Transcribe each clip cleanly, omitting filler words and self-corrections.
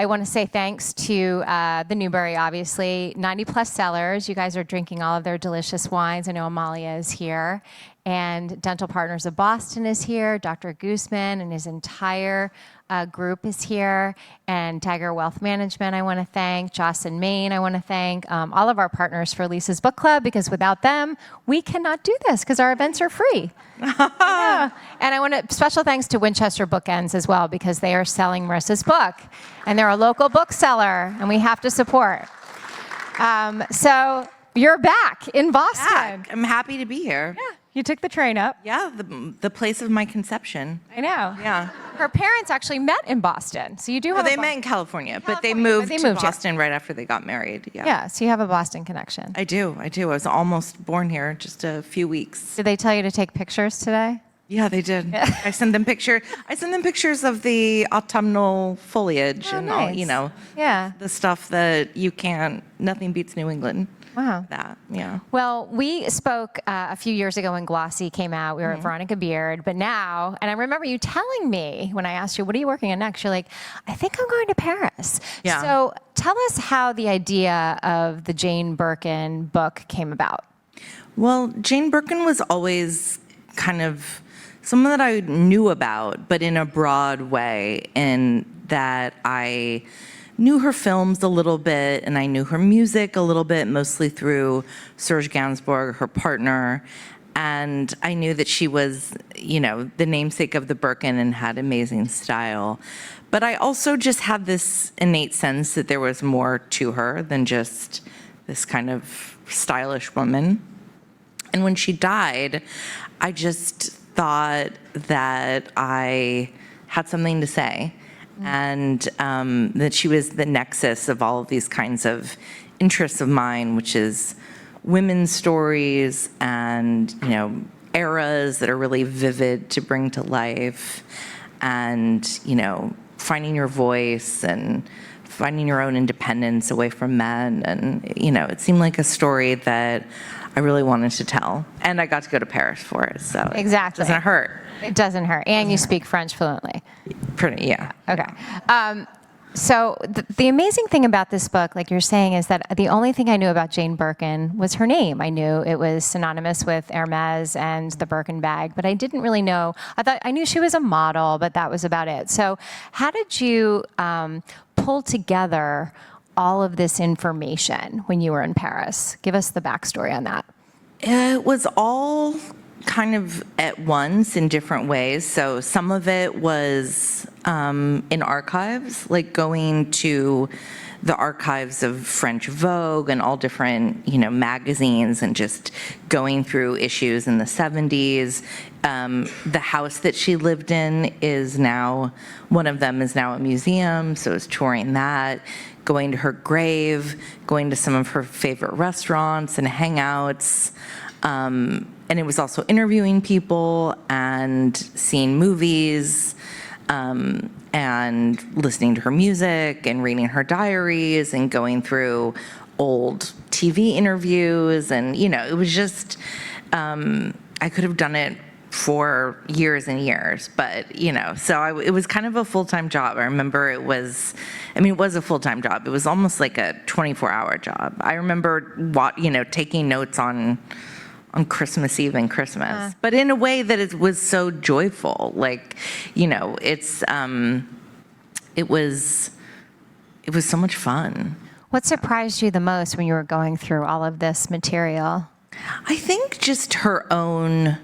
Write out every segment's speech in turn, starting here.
I want to say thanks to the Newbury, obviously, 90-plus Cellars. You guys are drinking all of their delicious wines. I know Amalia is here. And Dental Partners of Boston is here. Dr. Gooseman and his entire group is here. And Dagher Wealth Management, I want to thank. Joss and Maine, I want to thank. All of our partners for Lisa's Book Club, because without them, we cannot do this, because our events are free. Yeah. And I want to special thanks to Winchester Bookends as well, because they are selling Marissa's book. And they're a local bookseller, and we have to support. So you're back in Boston. I'm happy to be here. Yeah. You took the train up. Yeah, the place of my conception. I know. Yeah. Her parents actually met in Boston, so you do have. They met in California, but they moved to Boston right after they got married. Yeah. Yeah. So you have a Boston connection. I do. I was almost born here, just a few weeks. Did they tell you to take pictures today? Yeah, they did. Yeah. I sent them pictures of the autumnal foliage and nice. all, you know. Yeah. The stuff that nothing beats New England. Wow. That, yeah. Well, we spoke a few years ago when Glossy came out. We were at Veronica Beard, but now, and I remember you telling me when I asked you, what are you working on next? You're like, I think I'm going to Paris. Yeah. So tell us how the idea of the Jane Birkin book came about. Well, Jane Birkin was always kind of someone that I knew about, but in a broad way, in that I knew her films a little bit, and I knew her music a little bit, mostly through Serge Gainsbourg, her partner. And I knew that she was, the namesake of the Birkin and had amazing style. But I also just had this innate sense that there was more to her than just this kind of stylish woman. And when she died, I just thought that I had something to say. And that she was the nexus of all of these kinds of interests of mine, which is women's stories and, eras that are really vivid to bring to life, and, finding your voice and finding your own independence away from men. And, it seemed like a story that I really wanted to tell. And I got to go to Paris for it, so exactly. It doesn't hurt. It doesn't hurt. And you speak French fluently. Pretty, yeah. Okay. So the amazing thing about this book, like you're saying, is that the only thing I knew about Jane Birkin was her name. I knew it was synonymous with Hermes and the Birkin bag, but I didn't really know. I knew she was a model, but that was about it. So how did you pull together all of this information when you were in Paris? Give us the backstory on that. It was all kind of at once in different ways. So some of it was in archives, like going to the archives of French Vogue and all different, magazines, and just going through issues in the 70s. The house that she lived in one of them is now a museum, so I was touring that, going to her grave, going to some of her favorite restaurants and hangouts. And it was also interviewing people and seeing movies, and listening to her music and reading her diaries and going through old TV interviews. And, it was just, I could have done it for years and years, but, so it was kind of a full-time job. I remember it was a full-time job. It was almost like a 24-hour job. I remember, taking notes on Christmas Eve and Christmas, but in a way that it was so joyful. Like, it was so much fun. What surprised you the most when you were going through all of this material? I think just her own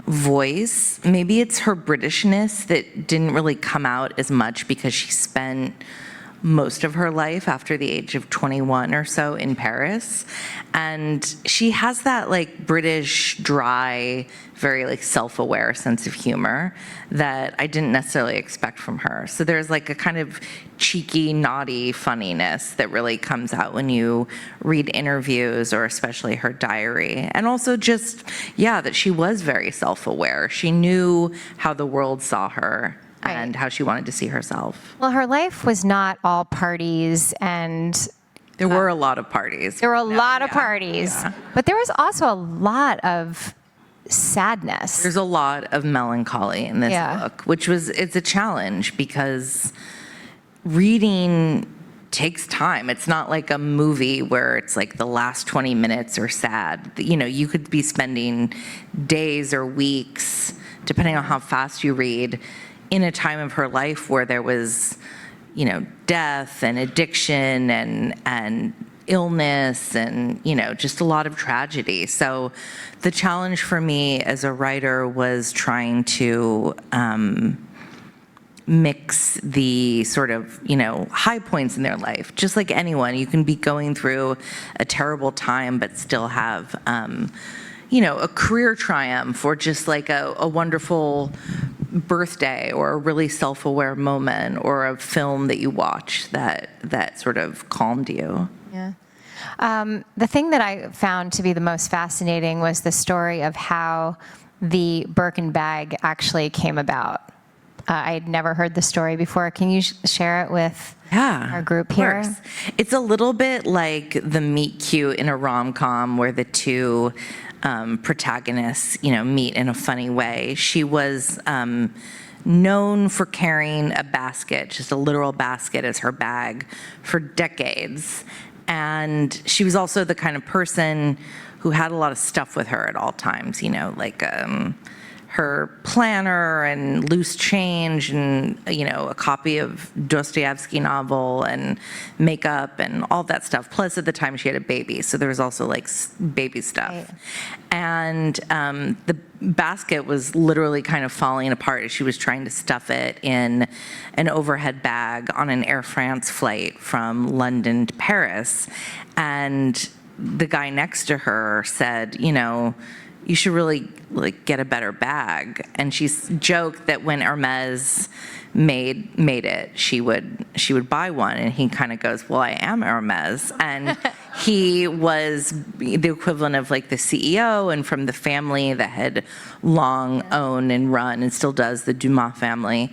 voice. Maybe it's her Britishness that didn't really come out as much because she spent most of her life after the age of 21 or so in Paris. And she has that British, dry, very self-aware sense of humor that I didn't necessarily expect from her. So there's a kind of cheeky, naughty funniness that really comes out when you read interviews, or especially her diary. And also just, that she was very self-aware. She knew how the world saw her. Right. And how she wanted to see herself. Well, her life was not all parties, and there were a lot of parties. There were a lot of parties, but there was also a lot of sadness. There's a lot of melancholy in this book, it's a challenge because reading takes time. It's not like a movie where it's like the last 20 minutes are sad. You could be spending days or weeks, depending on how fast you read, in a time of her life where there was, death and addiction and illness and, just a lot of tragedy. So the challenge for me as a writer was trying to mix the sort of, high points in their life. Just like anyone, you can be going through a terrible time but still have, a career triumph or just like a wonderful birthday or a really self-aware moment or a film that you watch that sort of calmed you. Yeah. The thing that I found to be the most fascinating was the story of how the Birkin bag actually came about. I had never heard the story before. Can you share it with our group here? Of course. It's a little bit like the meet cute in a rom-com where the two protagonists, meet in a funny way. She was known for carrying a basket, just a literal basket as her bag, for decades. And she was also the kind of person who had a lot of stuff with her at all times, like her planner and loose change and, a copy of Dostoevsky novel and makeup and all that stuff. Plus, at the time, she had a baby, so there was also, like, baby stuff. Right. And the basket was literally kind of falling apart as she was trying to stuff it in an overhead bag on an Air France flight from London to Paris. And the guy next to her said, you should really get a better bag. And she joked that when Hermes made it, she would buy one. And he kind of goes, well, I am Hermes. And he was the equivalent of like the CEO and from the family that had long owned and run and still does, the Dumas family.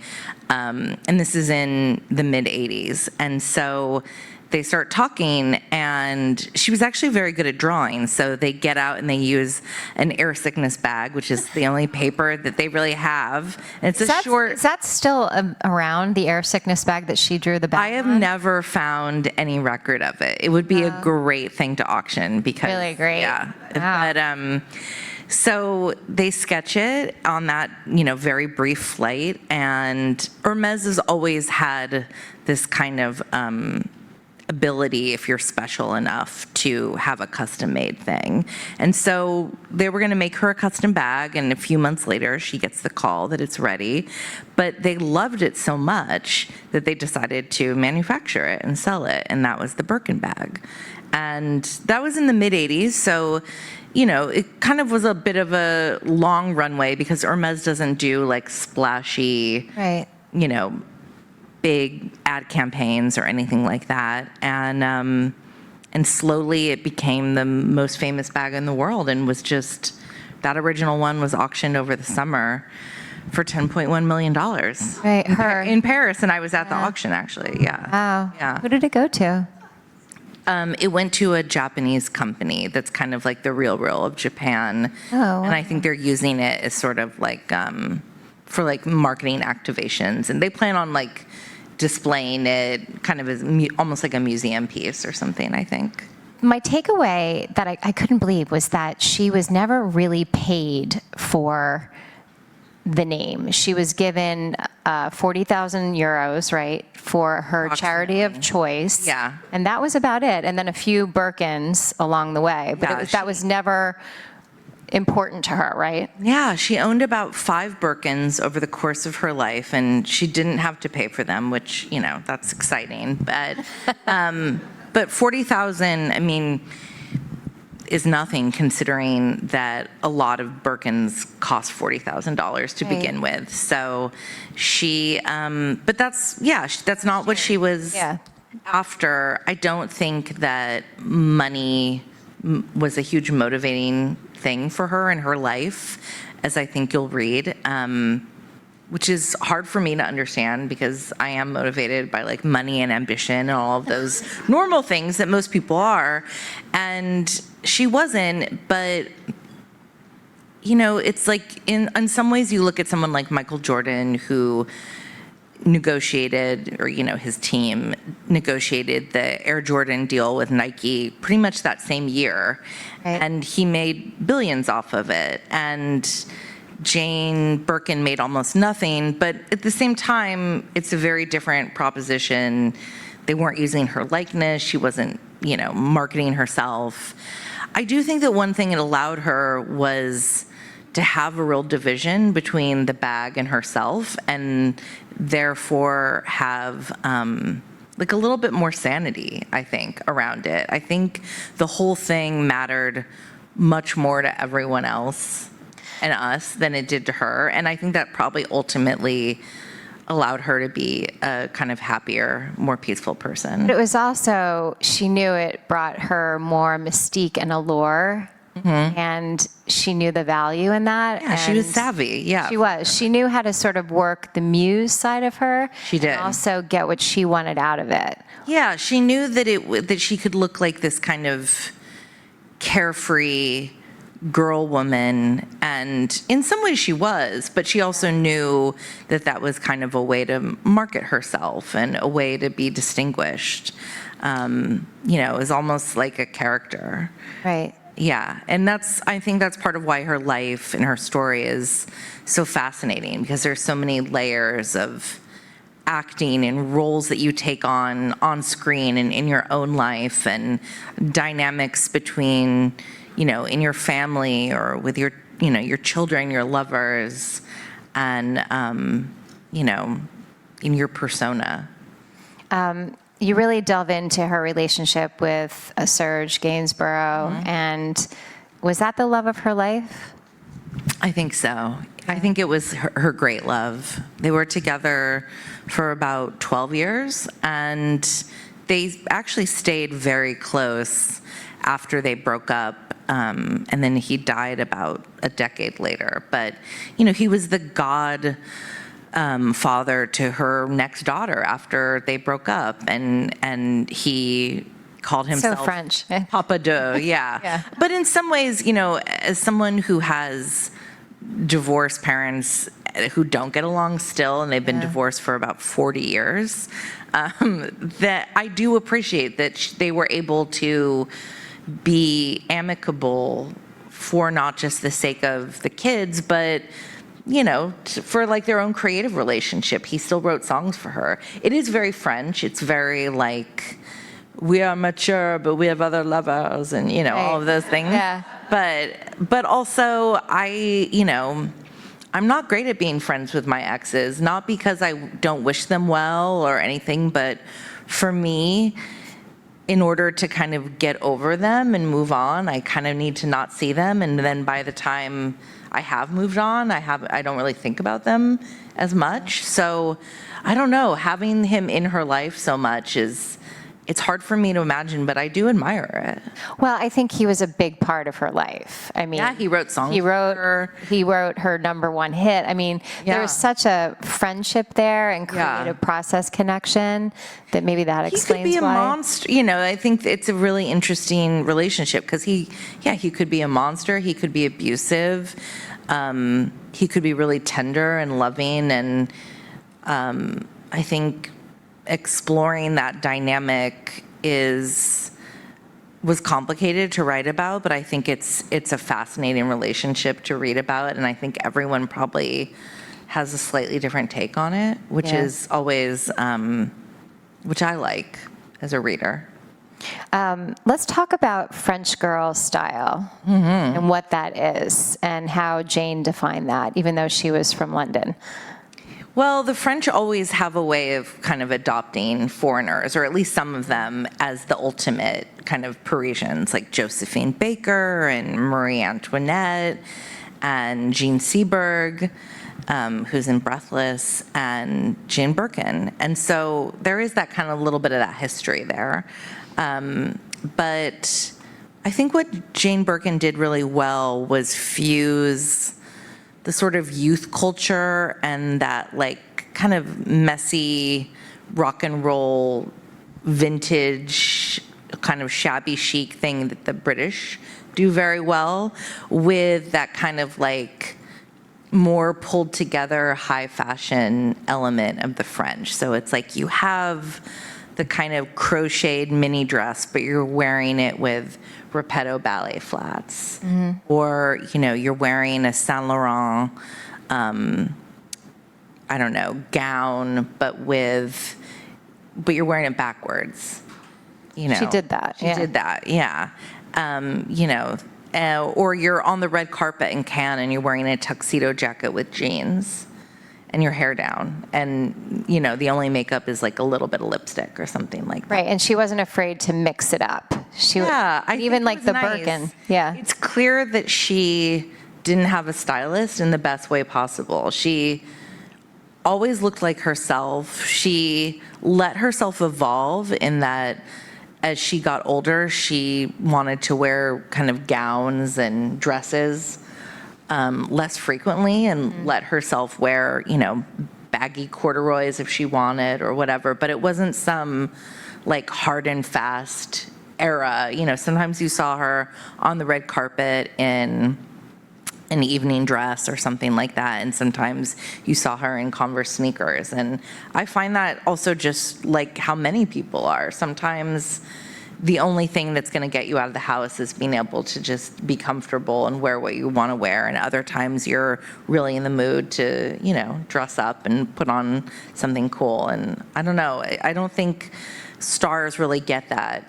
And this is in the mid 80s. And so they start talking, and she was actually very good at drawing. So they get out and they use an air sickness bag, which is the only paper that they really have. And it's short. Is that still around, the air sickness bag that she drew the bag I have on? never found any record of it. It would be a great thing to auction because really great. Yeah. Wow. But so they sketch it on that, very brief flight, and Hermes has always had this kind of ability, if you're special enough, to have a custom-made thing. And so they were going to make her a custom bag, and a few months later, she gets the call that it's ready. But they loved it so much that they decided to manufacture it and sell it, and that was the Birkin bag. And that was in the mid-'80s, so it kind of was a bit of a long runway because Hermes doesn't do like splashy, right, big ad campaigns or anything like that. And slowly it became the most famous bag in the world, and was just, that original one was auctioned over the summer for $10.1 million. Right, in Paris, and I was at the auction actually. Yeah. Wow. Yeah. Who did it go to? It went to a Japanese company that's kind of like the Real of Japan. Oh, wow. And I think they're using it as sort of like for like marketing activations, and they plan on like displaying it kind of as almost like a museum piece or something, I think. My takeaway that I couldn't believe was that she was never really paid for the name. She was given 40,000 euros, right, for her charity of choice. Yeah. And that was about it. And then a few Birkins along the way. But Yeah, that was never important to her, right? Yeah, she owned about 5 Birkins over the course of her life, and she didn't have to pay for them, which, that's exciting. But 40,000, I mean, is nothing considering that a lot of Birkins cost $40,000 to begin with. So she, but that's not what she was after. I don't think that money was a huge motivating thing for her in her life, as I think you'll read, which is hard for me to understand because I am motivated by like money and ambition and all of those normal things that most people are. And she wasn't, but it's like in some ways you look at someone like Michael Jordan, who negotiated, or, his team negotiated the Air Jordan deal with Nike pretty much that same year. Right. And he made billions off of it. And Jane Birkin made almost nothing, but at the same time, it's a very different proposition. They weren't using her likeness. She wasn't, marketing herself. I do think that one thing it allowed her was to have a real division between the bag and herself, and therefore have like a little bit more sanity, I think, around it. I think the whole thing mattered much more to everyone else and us than it did to her. And I think that probably ultimately allowed her to be a kind of happier, more peaceful person. But it was also, she knew it brought her more mystique and allure. And she knew the value in that. Yeah, she was and savvy, yeah. She was. She knew how to sort of work the muse side of her. She did. And also get what she wanted out of it. Yeah, she knew that she could look like this kind of carefree girl woman, and in some ways she was, but she also knew that was kind of a way to market herself and a way to be distinguished. It was almost like a character. Right. Yeah, and I think that's part of why her life and her story is so fascinating, because there's so many layers of acting and roles that you take on screen and in your own life, and dynamics between, in your family or with your, your children, your lovers, and, in your persona. You really delve into her relationship with Serge Gainsborough, and was that the love of her life? I think so. I think it was her great love. They were together for about 12 years, and they actually stayed very close after they broke up. And then he died about a decade later. But, he was the father to her next daughter after they broke up, and he called himself So French. Papa Deux, yeah. Yeah. But in some ways, as someone who has divorced parents who don't get along still, and they've been divorced for about 40 years, that I do appreciate that they were able to be amicable for not just the sake of the kids, but for like their own creative relationship. He still wrote songs for her. It is very French. It's very like, we are mature, but we have other lovers, and all of those things. Yeah. But also I'm not great at being friends with my exes, not because I don't wish them well or anything, but for me, in order to kind of get over them and move on, I kind of need to not see them. And then by the time I have moved on, I don't really think about them as much. So I don't know, having him in her life so much it's hard for me to imagine, but I do admire it. Well, I think he was a big part of her life. I mean, Yeah, he wrote songs He for wrote her. he wrote her #1 hit. I mean, there was such a friendship there and creative process connection that maybe that explains He could be a why. monster. I think it's a really interesting relationship, because he could be a monster. He could be abusive. He could be really tender and loving, and I think exploring that dynamic was complicated to write about, but I think it's a fascinating relationship to read about, and I think everyone probably has a slightly different take on it, which is always, which I like as a reader. Let's talk about French girl style and what that is, and how Jane defined that, even though she was from London. Well, the French always have a way of kind of adopting foreigners, or at least some of them, as the ultimate kind of Parisians, like Josephine Baker and Marie Antoinette and Jean Seberg, who's in Breathless, and Jane Birkin. And so there is that kind of little bit of that history there. But I think what Jane Birkin did really well was fuse the sort of youth culture and that like kind of messy rock and roll vintage kind of shabby chic thing that the British do very well, with that kind of like more pulled together high fashion element of the French. So it's like you have the kind of crocheted mini dress, but you're wearing it with Repetto ballet flats. Or, you're wearing a Saint Laurent, I don't know, gown, but you're wearing it backwards. She did that. She did that, yeah. Or you're on the red carpet in Cannes and you're wearing a tuxedo jacket with jeans and your hair down. And, the only makeup is like a little bit of lipstick or something like that. Right, and she wasn't afraid to mix it up. I even think like it was the nice. Birkin. Yeah. It's clear that she didn't have a stylist in the best way possible. She always looked like herself. She let herself evolve in that as she got older, she wanted to wear kind of gowns and dresses less frequently and let herself wear, baggy corduroys if she wanted or whatever. But it wasn't some like hard and fast era. Sometimes you saw her on the red carpet in an evening dress or something like that, and sometimes you saw her in Converse sneakers. And I find that also just like how many people are. Sometimes the only thing that's going to get you out of the house is being able to just be comfortable and wear what you want to wear, and other times you're really in the mood to, dress up and put on something cool. And I don't know, I don't think stars really get that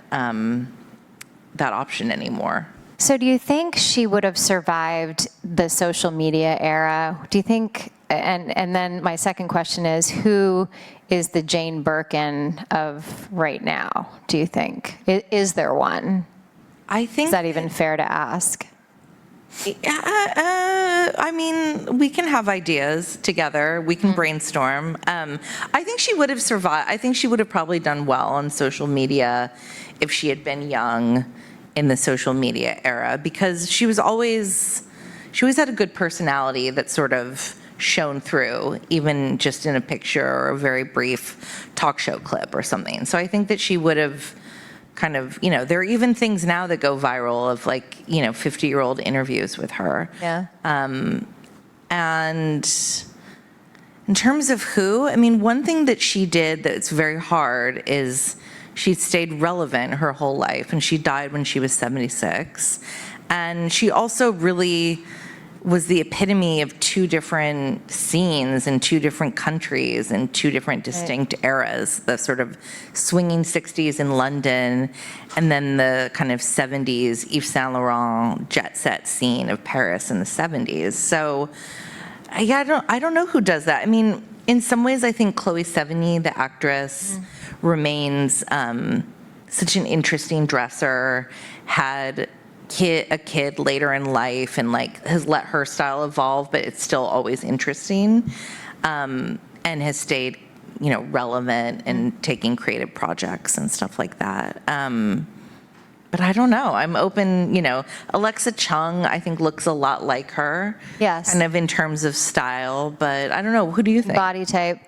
option anymore. So do you think she would have survived the social media era? Do you think, and then my second question is, who is the Jane Birkin of right now, do you think? Is there one? I think... Is that even fair to ask? I mean, we can have ideas together. We can brainstorm. I think she would have survived. I think she would have probably done well on social media if she had been young in the social media era, because she always had a good personality that sort of shone through, even just in a picture or a very brief talk show clip or something. So I think that she would have kind of, there are even things now that go viral of like, 50-year-old interviews with her. Yeah. And in terms of who, I mean, one thing that she did that's very hard is she stayed relevant her whole life, and she died when she was 76. And she also really was the epitome of two different scenes in two different countries in two different distinct eras, the sort of swinging 60s in London, and then the kind of 70s Yves Saint Laurent jet set scene of Paris in the 70s. So I don't know who does that. I mean, in some ways, I think Chloe Sevigny, the actress, remains such an interesting dresser, had a kid later in life, and like has let her style evolve, but it's still always interesting, and has stayed, relevant and taking creative projects and stuff like that. But I don't know. I'm open, Alexa Chung, I think, looks a lot like her. Yes. Kind of in terms of style, but I don't know. Who do you think? Body type.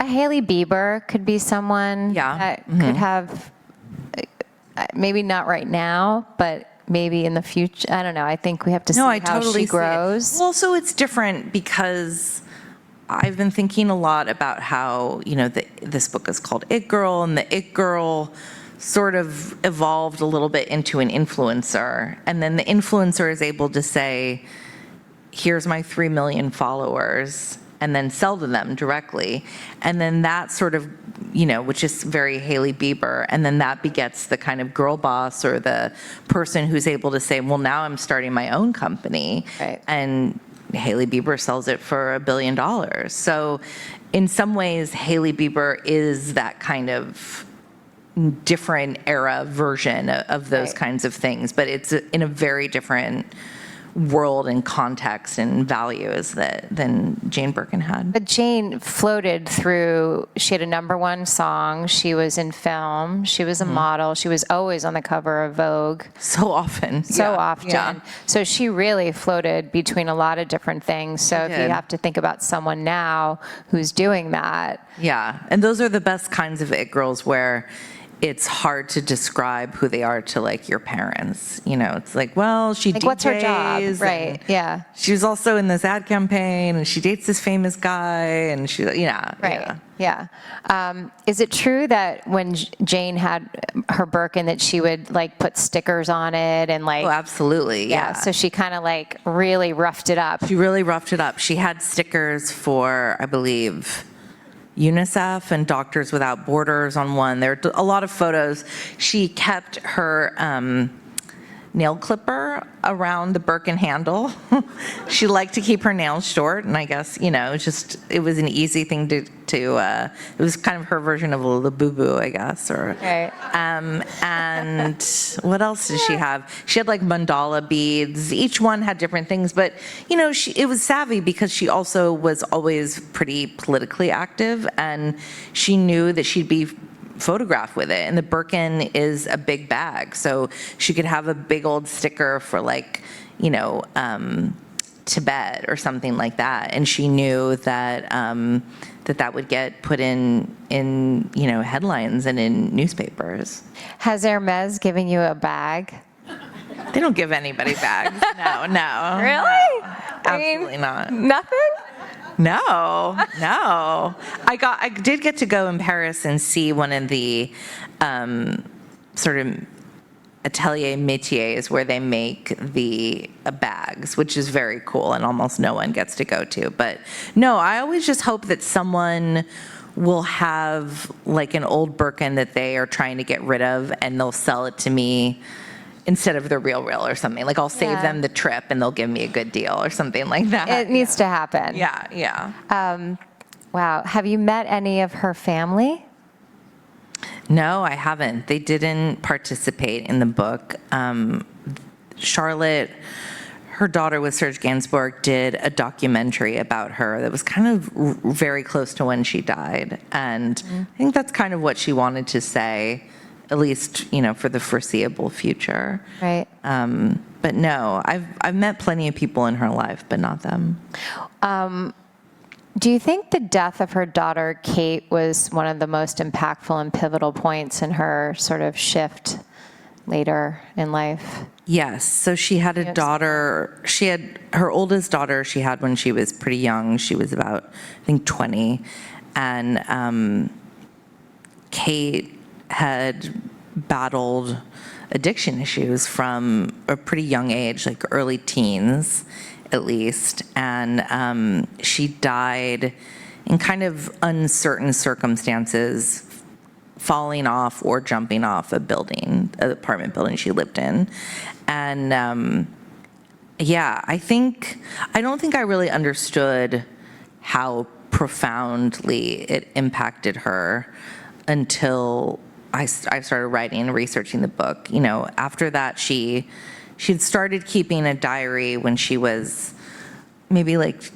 A Hailey Bieber could be someone that could have, maybe not right now, but maybe in the future. I don't know. I think we have to see how she grows. Well, so it's different because I've been thinking a lot about how, this book is called It Girl, and the It Girl sort of evolved a little bit into an influencer. And then the influencer is able to say, here's my 3 million followers, and then sell to them directly. And then that sort of, which is very Hailey Bieber, and then that begets the kind of girl boss or the person who's able to say, well, now I'm starting my own company. Right. And Hailey Bieber sells it for $1 billion. So in some ways, Hailey Bieber is that kind of different era version of those kinds of things, but it's in a very different world and context and values than Jane Birkin had. But Jane floated through, she had a #1 song, she was in film, she was a model, she was always on the cover of Vogue. So often. Yeah. So she really floated between a lot of different things. So if you have to think about someone now who's doing that. Yeah, and those are the best kinds of it girls, where it's hard to describe who they are to like your parents. You know, it's like, well, she Like, DJs. what's her job? and Right, yeah. She was also in this ad campaign, and she dates this famous guy, and she, yeah. Right. Yeah. Is it true that when Jane had her Birkin that she would like put stickers on it and like? Oh, absolutely. Yeah. So she kind of like really roughed it up. She really roughed it up. She had stickers for, I believe, UNICEF and Doctors Without Borders on one. There are a lot of photos. She kept her nail clipper around the Birkin handle. She liked to keep her nails short, and I guess, you know, it was an easy thing to it was kind of her version of a Labubu, I guess, or. Right. And what else did she have? She had like mandala beads. Each one had different things, but you know, it was savvy because she also was always pretty politically active, and she knew that she'd be photographed with it. And the Birkin is a big bag, so she could have a big old sticker for like, you know, Tibet or something like that. And she knew that that would get put in you know, headlines and in newspapers. Has Hermes given you a bag? They don't give anybody bags. No. Really? No, I mean, absolutely not. Nothing? No. I did get to go in Paris and see one of the sort of atelier métiers where they make the bags, which is very cool and almost no one gets to go to. But no, I always just hope that someone will have like an old Birkin that they are trying to get rid of, and they'll sell it to me instead of the real or something. Like I'll save them the trip and they'll give me a good deal or something like that. It needs to happen. Yeah. Wow. Have you met any of her family? No, I haven't. They didn't participate in the book. Charlotte, her daughter with Serge Gainsbourg, did a documentary about her that was kind of very close to when she died. And I think that's kind of what she wanted to say, at least, you know, for the foreseeable future. Right. But no, I've met plenty of people in her life, but not them. Do you think the death of her daughter, Kate, was one of the most impactful and pivotal points in her sort of shift later in life? Yes. So she had a daughter. She had her oldest daughter she had when she was pretty young. She was about, I think, 20. And Kate had battled addiction issues from a pretty young age, like early teens at least. And she died in kind of uncertain circumstances, falling off or jumping off a building, an apartment building she lived in. And yeah, I don't think I really understood how profoundly it impacted her until I started writing and researching the book. You know, after that, she'd started keeping a diary when she was maybe like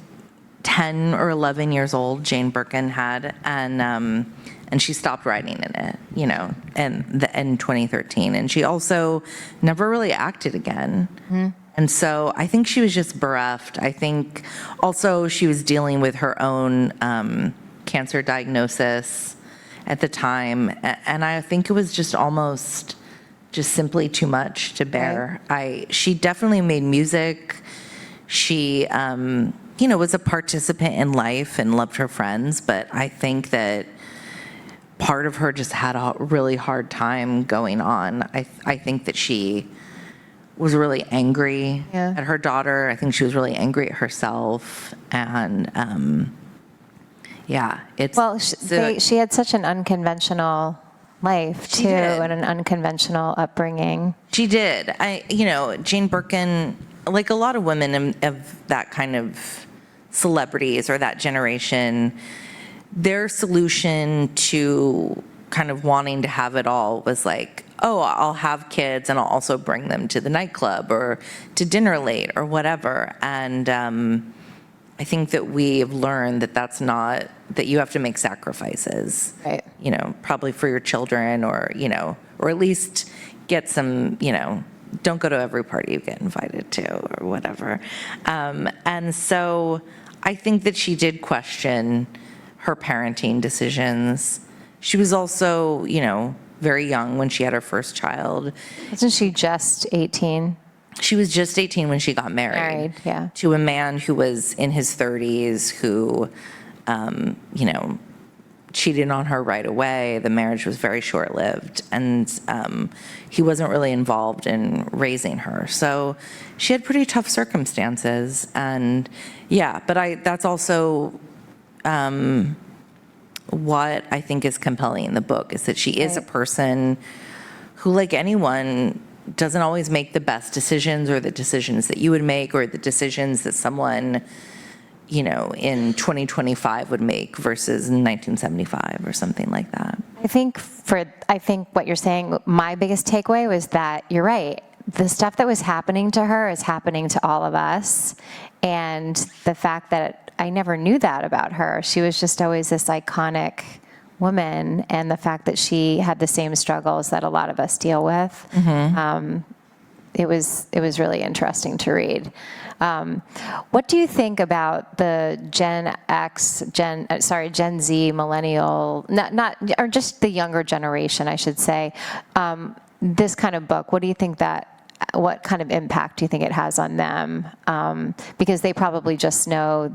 10 or 11 years old, Jane Birkin had, and she stopped writing in it, you know, in 2013. And she also never really acted again. Mm-hmm. And so I think she was just bereft. I think also she was dealing with her own cancer diagnosis at the time. And I think it was just almost just simply too much to bear. Right. She definitely made music. She, you know, was a participant in life and loved her friends. But I think that part of her just had a really hard time going on. I think that she was really angry at her daughter. I think she was really angry at herself. And yeah, it's... Well, she had such an unconventional life, too, and an unconventional upbringing. She did. You know, Jane Birkin, like a lot of women of that kind of celebrities or that generation, their solution to kind of wanting to have it all was like, oh, I'll have kids and I'll also bring them to the nightclub or to dinner late or whatever. And I think that we have learned that that's not, that you have to make sacrifices, right. You know, probably for your children or, you know, or at least get some, you know, don't go to every party you get invited to or whatever. And so I think that she did question her parenting decisions. She was also, you know, very young when she had her first child. Isn't she just 18? She was just 18 when she got married, Yeah. to a man who was in his 30s who, cheated on her right away. The marriage was very short-lived, and he wasn't really involved in raising her. So she had pretty tough circumstances, and but that's also what I think is compelling in the book, is that she is a person who, like anyone, doesn't always make the best decisions, or the decisions that you would make, or the decisions that someone in 2025 would make versus in 1975 or something like that. I think what you're saying, my biggest takeaway was that you're right. The stuff that was happening to her is happening to all of us. And the fact that I never knew that about her, she was just always this iconic woman. And the fact that she had the same struggles that a lot of us deal with, it was really interesting to read. What do you think about the Gen Z, millennial, or just the younger generation, I should say, this kind of book? What do you think what kind of impact do you think it has on them? Because they probably just know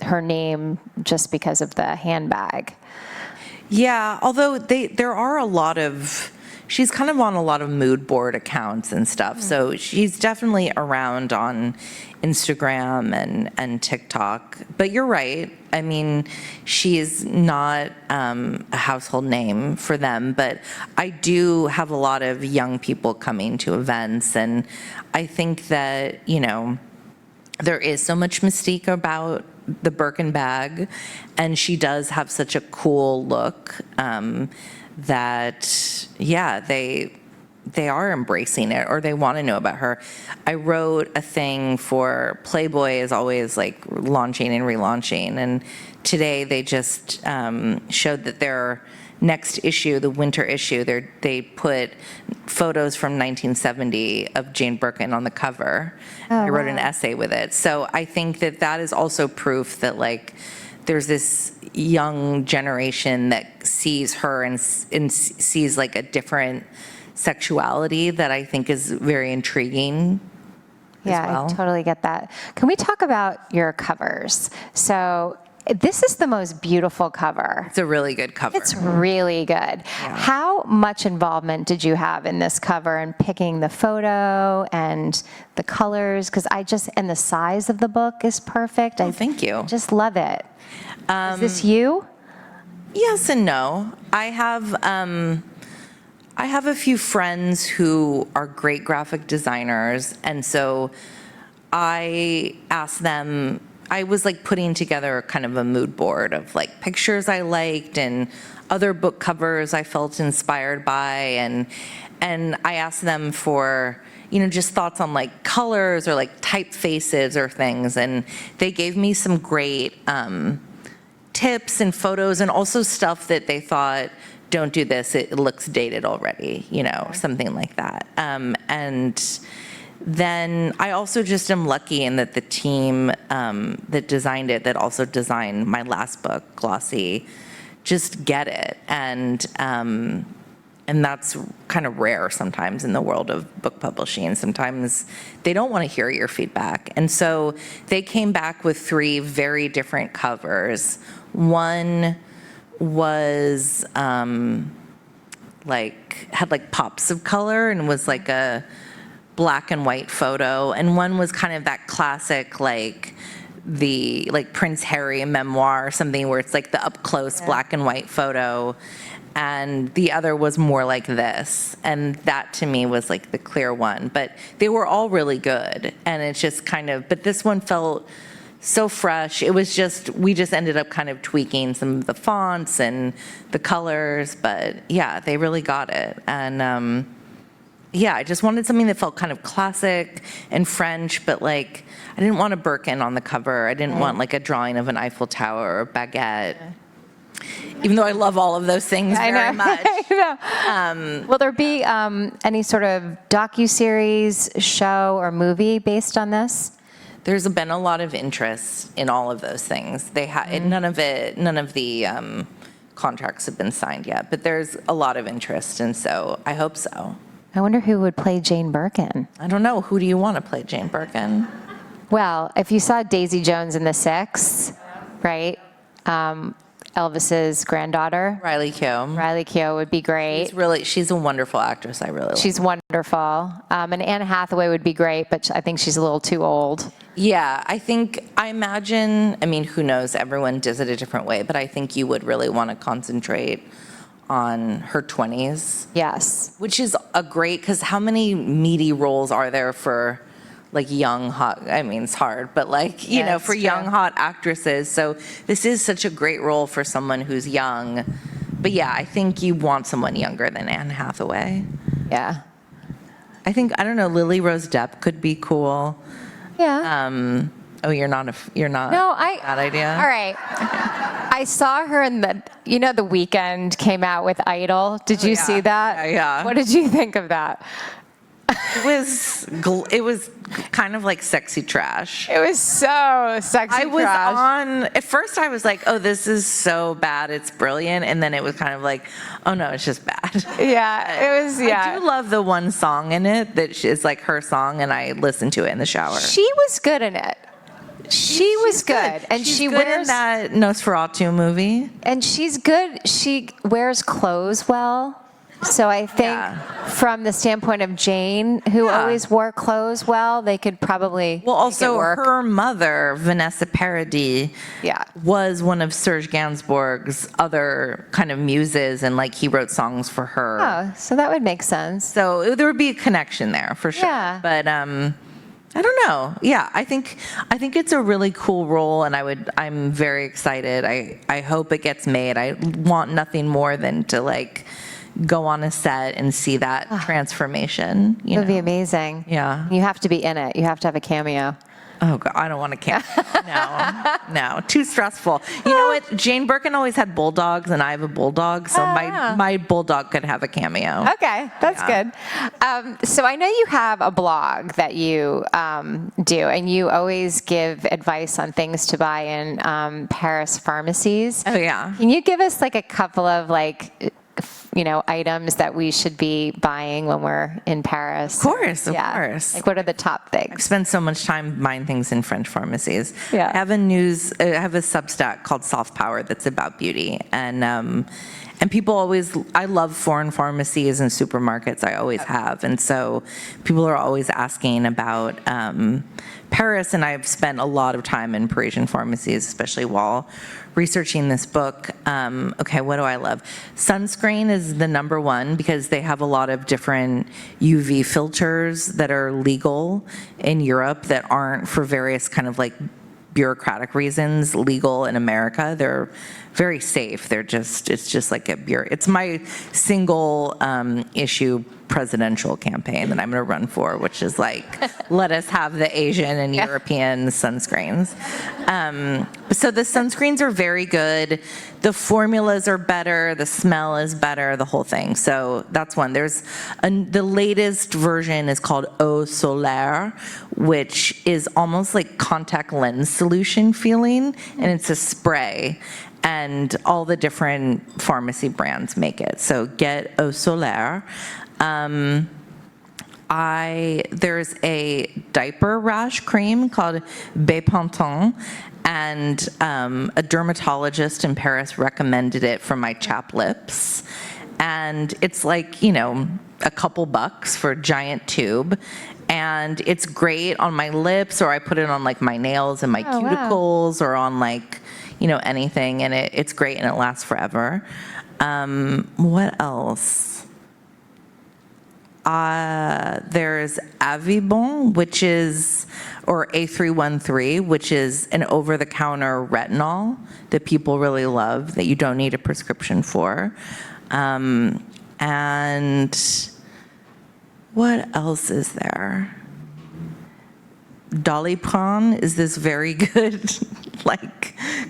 her name just because of the handbag. Yeah, although there are a lot of, she's kind of on a lot of mood board accounts and stuff. So she's definitely around on Instagram and TikTok. But you're right. I mean, she is not a household name for them. But I do have a lot of young people coming to events. And I think that, there is so much mystique about the Birkin bag. And she does have such a cool look that, they are embracing it, or they want to know about her. I wrote a thing for Playboy, is always like launching and relaunching, and today they just showed that their next issue, the winter issue, they put photos from 1970 of Jane Birkin on the cover. I wrote an essay with it. So I think that is also proof that, like, there's this young generation that sees her and sees like a different sexuality that I think is very intriguing. Yeah, I totally get that. Can we talk about your covers? So this is the most beautiful cover. It's a really good cover. It's really good. Yeah. How much involvement did you have in this cover and picking the photo and the colors? Because and the size of the book is perfect. Oh, thank you. I just love it. Is this you? Yes and no. I have a few friends who are great graphic designers, and so I asked them. I was like putting together kind of a mood board of like pictures I liked and other book covers I felt inspired by, and I asked them for just thoughts on like colors or like typefaces or things, and they gave me some great tips and photos, and also stuff that they thought, don't do this, it looks dated already, something like that. And then I also just am lucky in that the team that designed it, that also designed my last book, Glossy, just get it. And that's kind of rare sometimes in the world of book publishing. Sometimes they don't want to hear your feedback. And so they came back with 3 very different covers. One was had like pops of color and was like a black and white photo, and one was kind of that classic like Prince Harry memoir or something, where it's like the up close black and white photo, and the other was more like this, and that to me was like the clear one. But they were all really good, and it's just but this one felt so fresh. It was we just ended up kind of tweaking some of the fonts and the colors, but yeah, they really got it. And I just wanted something that felt kind of classic and French, but like I didn't want a Birkin on the cover. I didn't want like a drawing of an Eiffel Tower or a baguette. Even though I love all of those things very much. I know. Will there be any sort of docuseries, show, or movie based on this? There's been a lot of interest in all of those things. None of the contracts have been signed yet, but there's a lot of interest, and so I hope so. I wonder who would play Jane Birkin. I don't know. Who do you want to play Jane Birkin? Well, if you saw Daisy Jones in The Six, right? Elvis's granddaughter, Riley Keough. Riley Keough would be great. She's a wonderful actress. I really like. She's wonderful. And Anne Hathaway would be great, but I think she's a little too old. Yeah, I imagine, I mean, who knows? Everyone does it a different way, but I think you would really want to concentrate on her 20s. Yes. Which is a great, because how many meaty roles are there for like young, hot, I mean, it's hard, but like, you know, for young, hot actresses. So this is such a great role for someone who's young. But yeah, I think you want someone younger than Anne Hathaway. Yeah. I think, I don't know, Lily Rose Depp could be cool. Yeah. Oh, you're not No, that idea? All right. I saw her in The Weeknd came out with Idol. Did you see that? Yeah. What did you think of that? It was kind of like sexy trash. It was so sexy trash. At first I was like, oh, this is so bad, it's brilliant. And then it was kind of like, oh no, it's just bad. Yeah, it was, yeah. I do love the one song in it that is like her song, and I listen to it in the shower. She was good in it. She was good. And she's she good wears in that Nosferatu movie. And she's good. She wears clothes well. So I think from the standpoint of Jane, who always wore clothes well, they could probably Well, also make it work. her mother, Vanessa Paradis, was one of Serge Gainsbourg's other kind of muses, and like he wrote songs for her. Oh, so that would make sense. So there would be a connection there for sure. Yeah. But I don't know. Yeah, I think it's a really cool role, and I'm very excited. I hope it gets made. I want nothing more than to like go on a set and see that transformation. It would be amazing. Yeah. You have to be in it. You have to have a cameo. Oh God, I don't want to cameo. No, too stressful. You know what? Jane Birkin always had bulldogs, and I have a bulldog, so my bulldog could have a cameo. Okay, that's good. So I know you have a blog that you do, and you always give advice on things to buy in Paris pharmacies. Oh yeah. Can you give us like a couple of like, items that we should be buying when we're in Paris? Of course. Like, what are the top things? I've spent so much time buying things in French pharmacies. Yeah. I have a Substack called Soft Power that's about beauty, and people always, I love foreign pharmacies and supermarkets. I always have, and so people are always asking about Paris, and I've spent a lot of time in Parisian pharmacies, especially while researching this book. Okay, what do I love? Sunscreen is the number one because they have a lot of different UV filters that are legal in Europe that aren't, for various kind of like bureaucratic reasons, legal in America. They're very safe. It's just like it's my single issue presidential campaign that I'm going to run for, which is like, let us have the Asian and European sunscreens. So the sunscreens are very good. The formulas are better. The smell is better. The whole thing. So that's one. The latest version is called Eau Solaire, which is almost like contact lens solution feeling, and it's a spray. And all the different pharmacy brands make it. So get Eau Solaire. There's a diaper rash cream called Bepanthen, and a dermatologist in Paris recommended it for my chapped lips. And it's like, a couple bucks for a giant tube. And it's great on my lips, or I put it on like my nails and my cuticles, or on like, anything. And it's great, and it lasts forever. What else? There's Avibon, or A313, which is an over-the-counter retinol that people really love, that you don't need a prescription for. And what else is there? Doliprane is this very good,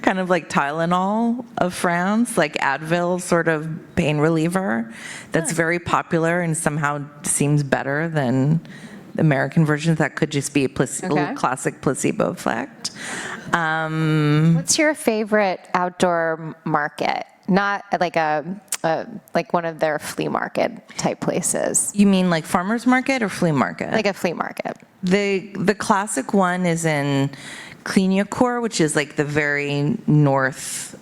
kind of like Tylenol of France, like Advil sort of pain reliever that's very popular and somehow seems better than the American versions. That could just be a classic placebo effect. What's your favorite outdoor market not like like one of their flea market type places, You mean like farmer's market or flea market? like a flea market. The classic one is in Clignancourt, which is like the very north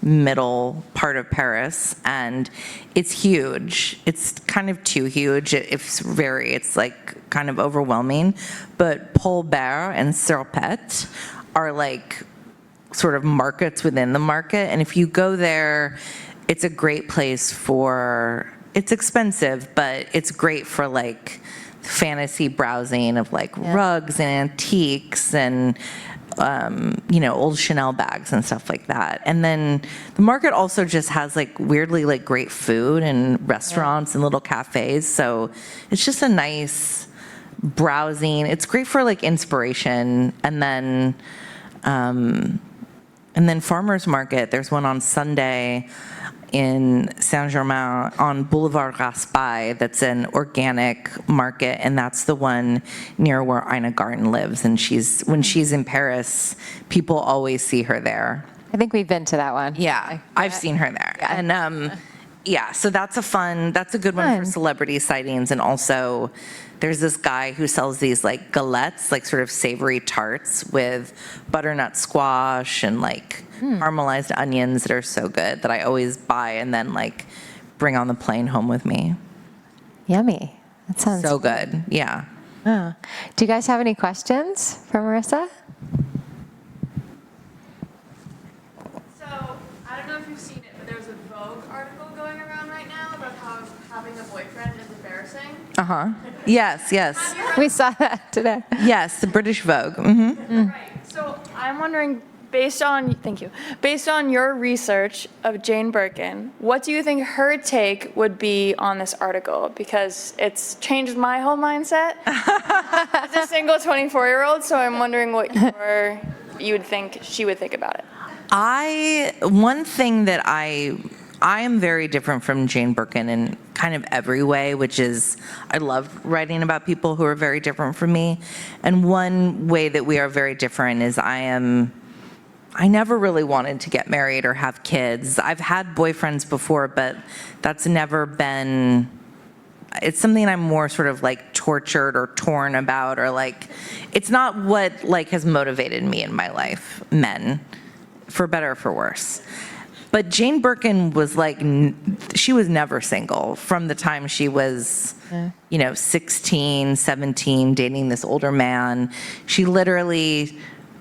middle part of Paris, and it's huge. It's kind of too huge. It's like kind of overwhelming. But Paul-Bert and Serpette are like sort of markets within the market, and if you go there, it's a great place for. It's expensive, but it's great for like fantasy browsing of like rugs and antiques and old Chanel bags and stuff like that. And then the market also just has like weirdly like great food and restaurants and little cafes. So it's just a nice browsing. It's great for like inspiration. And then farmers market. There's one on Sunday in Saint-Germain on Boulevard Raspail that's an organic market, and that's the one near where Ina Garten lives. And when she's in Paris, people always see her there. I think we've been to that one. Yeah, I've seen her there. Yeah. And so that's a good one for celebrity sightings. And also there's this guy who sells these like galettes, like sort of savory tarts with butternut squash and like caramelized onions that are so good that I always buy and then like bring on the plane home with me. Yummy. That sounds So good. Yeah. Oh. Do you guys have any questions for Marisa? So, I don't know if you've seen it, but there's a Vogue article going around right now about how having a boyfriend is embarrassing. Uh-huh. Yes. We saw that today. Yes, the British Vogue. Mm-hmm. Right. So, I'm wondering, based on your research of Jane Birkin, what do you think her take would be on this article? Because it's changed my whole mindset as a single 24-year-old, so I'm wondering what you would think she would think about it. One thing that I am very different from Jane Birkin in kind of every way, which is I love writing about people who are very different from me. And one way that we are very different is I never really wanted to get married or have kids. I've had boyfriends before, but that's never been, it's something I'm more sort of like tortured or torn about, or like, it's not what like has motivated me in my life, men, for better or for worse. But Jane Birkin was like, she was never single from the time she was, 16, 17, dating this older man. She literally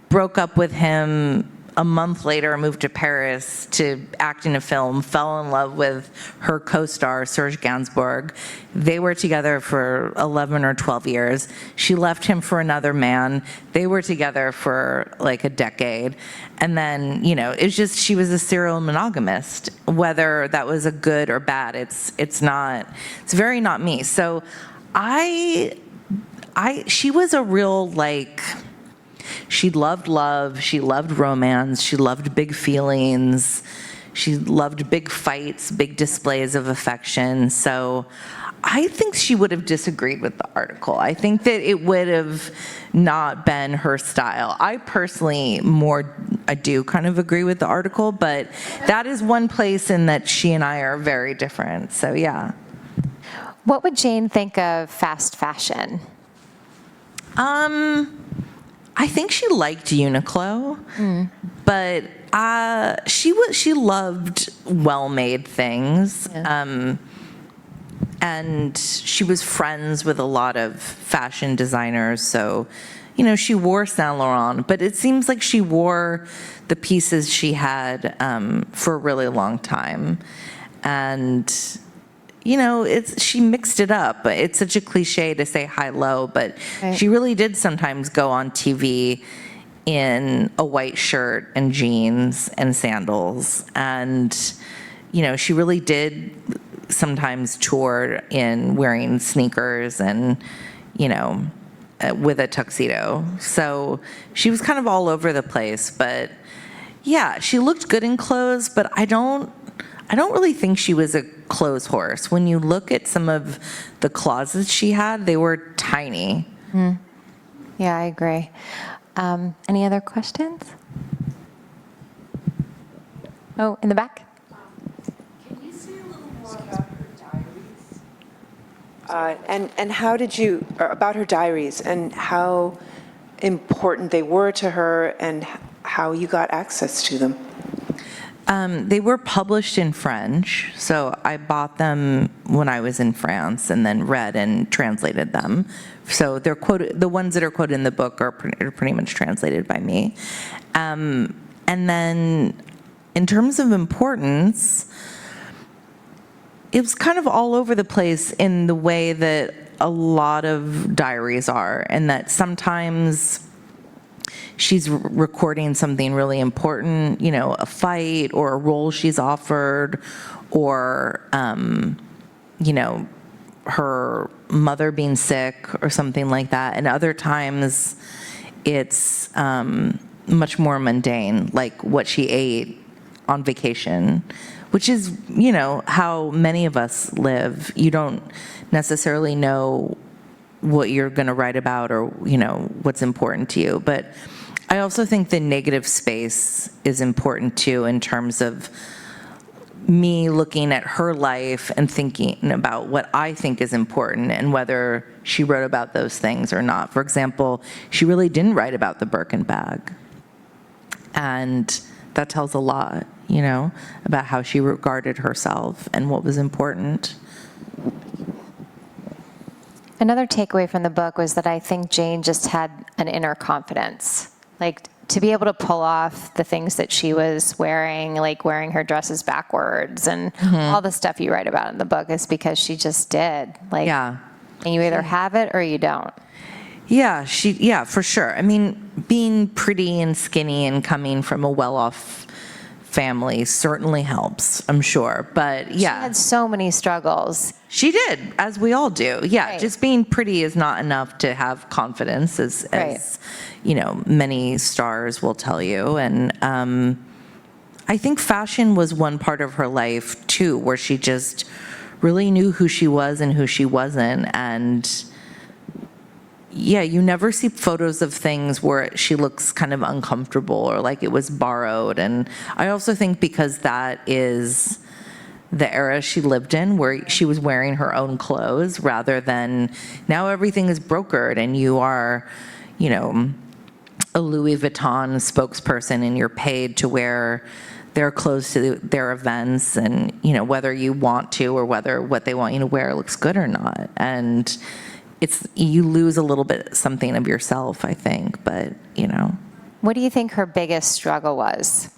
broke up with him a month later, moved to Paris to act in a film, fell in love with her co-star, Serge Gainsbourg. They were together for 11 or 12 years. She left him for another man. They were together for like a decade. And then, it's just, she was a serial monogamist. Whether that was a good or bad, it's very not me. So she was a real like, she loved love, she loved romance, she loved big feelings, she loved big fights, big displays of affection. So I think she would have disagreed with the article. I think that it would have not been her style. I personally I do kind of agree with the article, but that is one place in that she and I are very different. So yeah. What would Jane think of fast fashion? I think she liked Uniqlo, but she loved well-made things, and she was friends with a lot of fashion designers. So, she wore Saint Laurent, but it seems like she wore the pieces she had for a really long time, and. She mixed it up. It's such a cliche to say high-low, but she really did sometimes go on TV in a white shirt and jeans and sandals. And, she really did sometimes tour in wearing sneakers and, with a tuxedo. So she was kind of all over the place. But, yeah, she looked good in clothes, but I don't really think she was a clothes horse. When you look at some of the closets she had, they were tiny. Yeah, I agree. Any other questions? Oh, in the back? And how did you, or about her diaries, and how important they were to her, and how you got access to them? They were published in French, so I bought them when I was in France and then read and translated them. So they're quoted, the ones that are quoted in the book are pretty much translated by me. And then in terms of importance, it was kind of all over the place in the way that a lot of diaries are, and that sometimes she's recording something really important, you know, a fight or a role she's offered, or, you know, her mother being sick or something like that. And other times it's much more mundane, like what she ate on vacation, which is, you know, how many of us live. You don't necessarily know what you're going to write about or, you know, what's important to you. But I also think the negative space is important too, in terms of me looking at her life and thinking about what I think is important and whether she wrote about those things or not. For example, she really didn't write about the Birkin bag. And that tells a lot, you know, about how she regarded herself and what was important. Another takeaway from the book was that I think Jane just had an inner confidence. Like, to be able to pull off the things that she was wearing, like wearing her dresses backwards and all the stuff you write about in the book, is because she just did. Like, Yeah. and you either have it or you don't. Yeah, for sure. I mean, being pretty and skinny and coming from a well-off family certainly helps, I'm sure. But She yeah, had so many struggles. she did, as we all do. Yeah, Right. just being pretty is not enough to have confidence, as you know, many stars will tell you. And I think fashion was one part of her life too, where she just really knew who she was and who she wasn't. And yeah, you never see photos of things where she looks kind of uncomfortable or like it was borrowed. And I also think because that is the era she lived in, where she was wearing her own clothes rather than now everything is brokered and you are, you know, a Louis Vuitton spokesperson and you're paid to wear their clothes to their events, and, you know, whether you want to or whether what they want you to wear looks good or not. And you lose a little bit something of yourself, I think, but, you know. What do you think her biggest struggle was?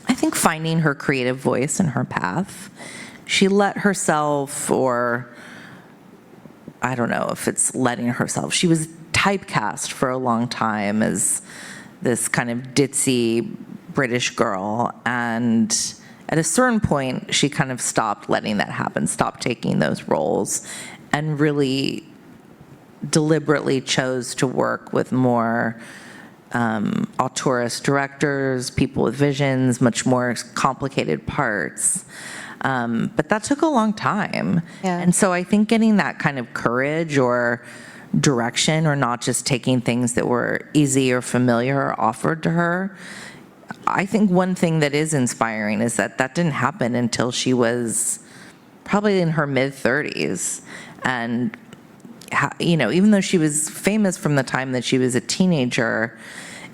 I think finding her creative voice and her path. She let herself, or I don't know if it's letting herself, she was typecast for a long time as this kind of ditzy British girl, and at a certain point, she kind of stopped letting that happen, stopped taking those roles, and really deliberately chose to work with more auteurist directors, people with visions, much more complicated parts. But that took a long time. Yeah. And so I think getting that kind of courage or direction, or not just taking things that were easy or familiar or offered to her, I think one thing that is inspiring is that didn't happen until she was probably in her mid-30s. And, you know, even though she was famous from the time that she was a teenager,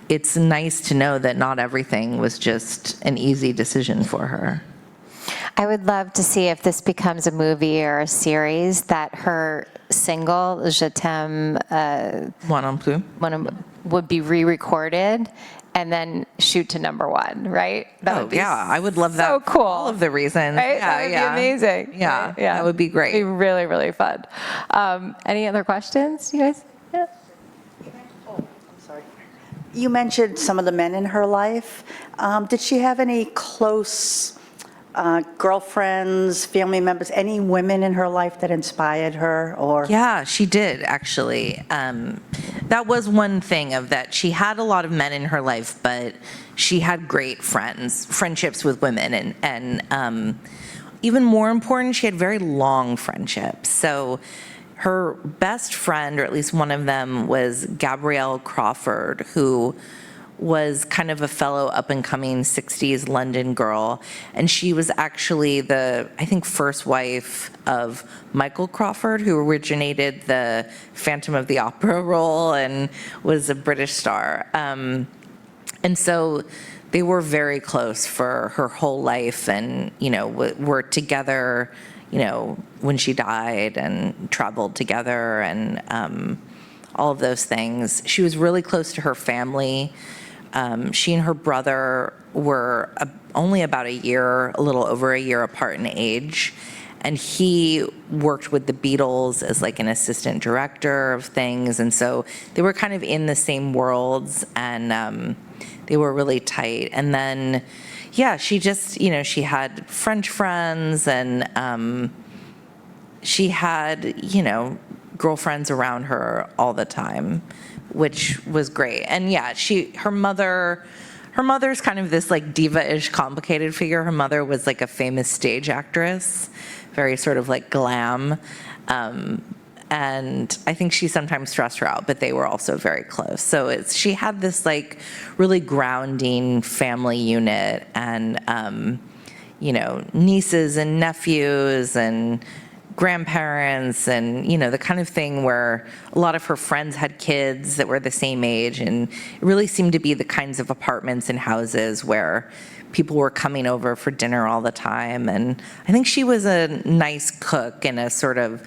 it's nice to know that not everything was just an easy decision for her. I would love to see if this becomes a movie or a series, that her single, Je t'aime, Moi non plus. would be re-recorded and then shoot to #1, right? That would be I would love that. so cool. For all of the reasons. Right? Yeah, That would yeah. be amazing. Yeah, Right? that would be great. It'd be really, really fun. Any other questions, you guys? Yeah. You mentioned some of the men in her life. Did she have any close girlfriends, family members, any women in her life that inspired her? Or Yeah, she did, actually. That was one thing of that. She had a lot of men in her life, but she had great friendships with women. And even more important, she had very long friendships. So her best friend, or at least one of them, was Gabrielle Crawford, who was kind of a fellow up-and-coming 60s London girl, and she was actually the, I think, first wife of Michael Crawford, who originated the Phantom of the Opera role and was a British star. And so they were very close for her whole life, and, you know, were together, you know, when she died, and traveled together, and all of those things. She was really close to her family. She and her brother were only about a little over a year apart in age. And he worked with the Beatles as like an assistant director of things. And so they were kind of in the same worlds, and they were really tight. And then, yeah, she just, you know, she had French friends, and she had, you know, girlfriends around her all the time, which was great. And yeah, her mother's kind of this like diva-ish complicated figure. Her mother was like a famous stage actress, very sort of like glam. And I think she sometimes stressed her out, but they were also very close. So she had this like really grounding family unit, and you know, nieces and nephews and grandparents, and, you know, the kind of thing where a lot of her friends had kids that were the same age, and it really seemed to be the kinds of apartments and houses where people were coming over for dinner all the time. And I think she was a nice cook in a sort of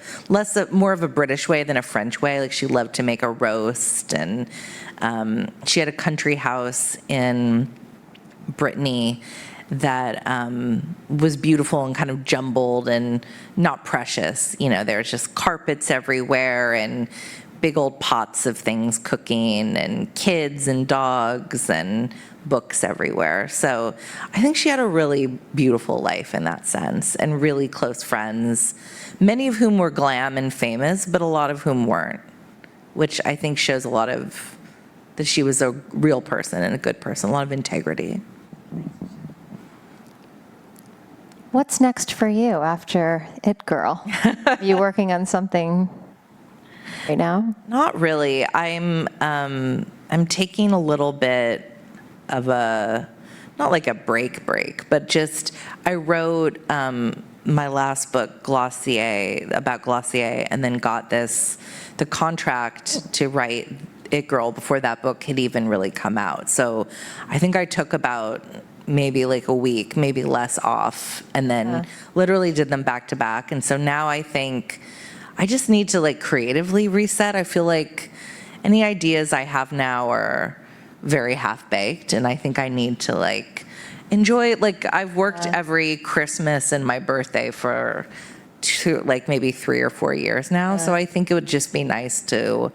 more of a British way than a French way. Like, she loved to make a roast, and she had a country house in Brittany that was beautiful and kind of jumbled and not precious. You know, there's just carpets everywhere and big old pots of things cooking, and kids and dogs and books everywhere. So I think she had a really beautiful life in that sense, and really close friends, many of whom were glam and famous, but a lot of whom weren't, which I think shows a lot of that she was a real person and a good person, a lot of integrity. What's next for you after It Girl? Are you working on something right now? Not really. I'm taking a little bit of not like a break, but just, I wrote my last book, about Glossier, and then got the contract to write It Girl before that book had even really come out. So I think I took about maybe like a week, maybe less off, and then literally did them back to back. And so now I think I just need to like creatively reset. I feel like any ideas I have now are very half-baked, and I think I need to like enjoy it. Like, I've worked every Christmas and my birthday for like maybe 3 or 4 years now. So I think it would just be nice to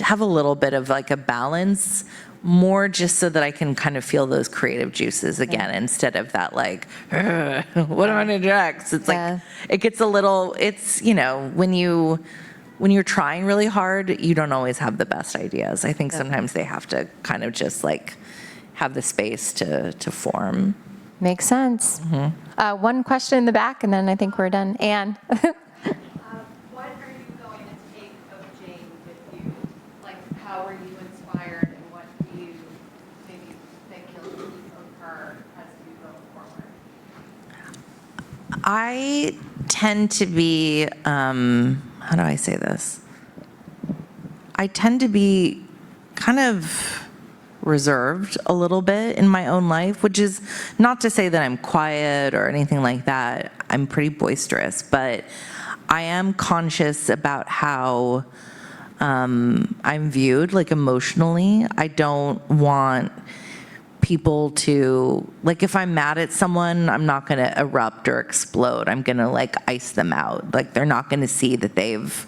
have a little bit of like a balance, more just so that I can kind of feel those creative juices again, instead of that like, what am I gonna do next? It's like, it gets a little, it's, you know, when you're trying really hard, you don't always have the best ideas. I think sometimes they have to kind of just like have the space to form. Makes sense. Mm-hmm. One question in the back, and then I think we're done. Anne. What are you going to take of Jane with you? Like, how are you inspired, and what do you maybe think you'll keep of her as you go forward? I tend to be, how do I say this? I tend to be kind of reserved a little bit in my own life, which is not to say that I'm quiet or anything like that. I'm pretty boisterous, but I am conscious about how I'm viewed, like, emotionally. I don't want people to, like, if I'm mad at someone, I'm not going to erupt or explode. I'm going to like ice them out. Like, they're not going to see that they've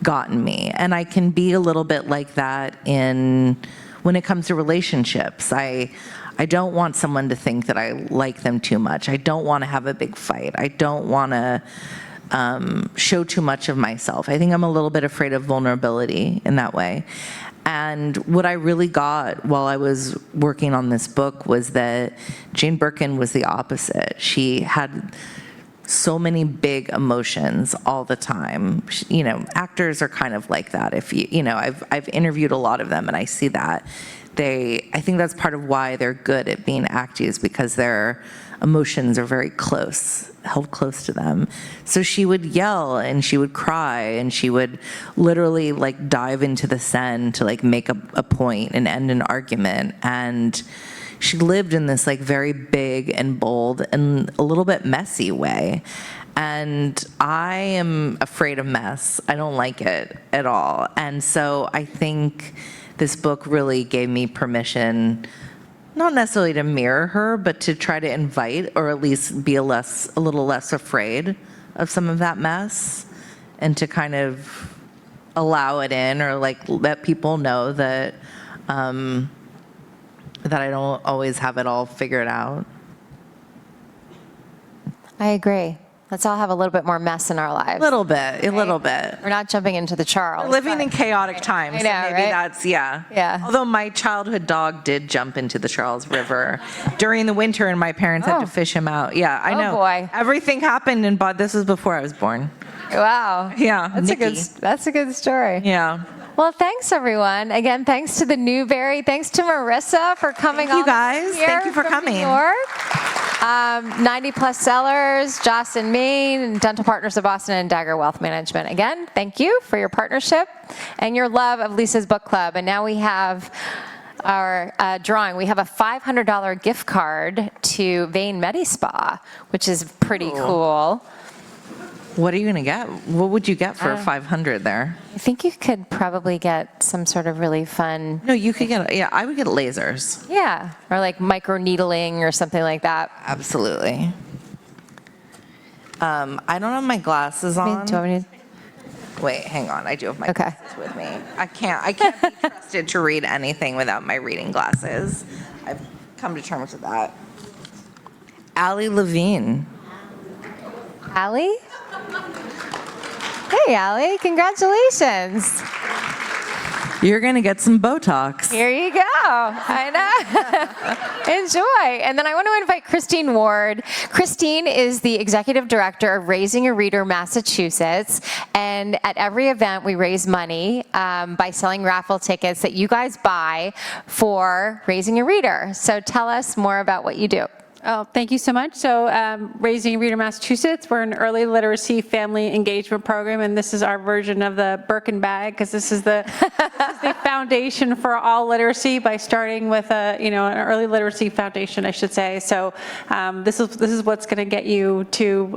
gotten me. And I can be a little bit like that when it comes to relationships. I don't want someone to think that I like them too much. I don't want to have a big fight. I don't want to show too much of myself. I think I'm a little bit afraid of vulnerability in that way. And what I really got while I was working on this book was that Jane Birkin was the opposite. She had so many big emotions all the time. You know, actors are kind of like that. If you know, I've interviewed a lot of them, and I see that. I think that's part of why they're good at being actors, because their emotions are very close, held close to them. So she would yell and she would cry and she would literally like dive into the Seine to like make a point and end an argument. And she lived in this like very big and bold and a little bit messy way. And I am afraid of mess. I don't like it at all. And so I think this book really gave me permission, not necessarily to mirror her, but to try to invite, or at least be a little less afraid of some of that mess, and to kind of allow it in, or like let people know that that I don't always have it all figured out. I agree. Let's all have a little bit more mess in our lives. A little bit. We're not jumping into the Charles. We're living in chaotic times. I know, so maybe right? that's, yeah. Yeah. Although my childhood dog did jump into the Charles River during the winter, and my parents had to fish him out. Yeah, I know. Oh, boy. Everything happened in Bod. This was before I was born. Wow. Yeah, That's a good story. Yeah. Well, thanks everyone. Again, thanks to the Newbury. Thanks to Marisa for coming. Thank you, all the way guys. here Thank you for from coming. New York. 90 Plus Cellars, Joss and Maine, and Dental Partners of Boston, and Dagher Wealth Management. Again, thank you for your partnership and your love of Lisa's Book Club. And now we have our drawing. We have a $500 gift card to Vane Medi Spa, which is pretty cool. What are you gonna get? What would you get for 500 there? I think you could probably get some sort of really fun, No, you could get. Yeah, I would get lasers. yeah, or like micro needling or something like that. Absolutely. I don't have my glasses Do on. you want me to? Wait, hang on. I do have my Okay. glasses with me. I can't be trusted to read anything without my reading glasses. I've come to terms with that. Allie Levine. Allie? Hey, Allie, congratulations. You're gonna get some Botox. Here you go. I know. Enjoy. And then I want to invite Christine Ward. Christine is the executive director of Raising a Reader Massachusetts. And at every event, we raise money by selling raffle tickets that you guys buy for Raising a Reader. So tell us more about what you do. Oh, thank you so much. So Raising a Reader Massachusetts, we're an early literacy family engagement program, and this is our version of the Birkin bag, because this is the foundation for all literacy, by starting with an early literacy foundation, I should say. So this is what's going to get you to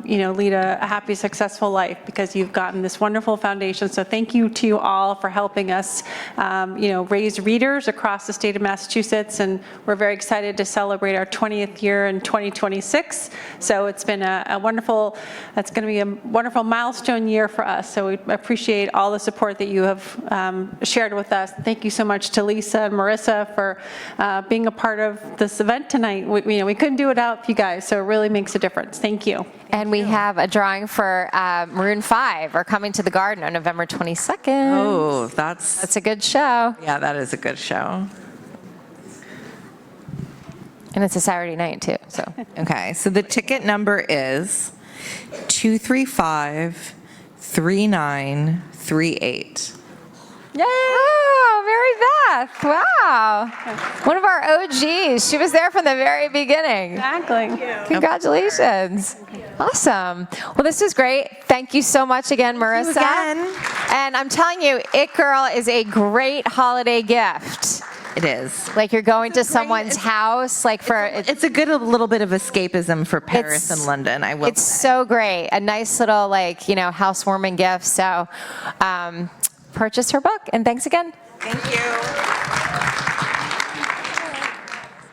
lead a happy, successful life, because you've gotten this wonderful foundation. So thank you to you all for helping us raise readers across the state of Massachusetts, and we're very excited to celebrate our 20th year in 2026. So it's been that's going to be a wonderful milestone year for us. So we appreciate all the support that you have shared with us. Thank you so much to Lisa and Marisa for being a part of this event tonight. We couldn't do it without you guys, so it really makes a difference. Thank you. And we have a drawing for Maroon 5 are coming to the Garden on November 22nd. Oh, that's a good show. yeah, that is a good show. And it's a Saturday night, too. So Okay, so the ticket number is 235-3938. Yay! Oh, Mary Beth. Wow. One of our OGs. She was there from the very beginning. Exactly. Congratulations. Awesome. Well, this was great. Thank you so much again, Marisa. again. And I'm telling you, It Girl is a great holiday gift. It is. Like you're going to someone's house, like for It's a good little bit of escapism for Paris and London, I will It's say. so great. A nice little housewarming gift. So purchase her book. And thanks again. Thank you.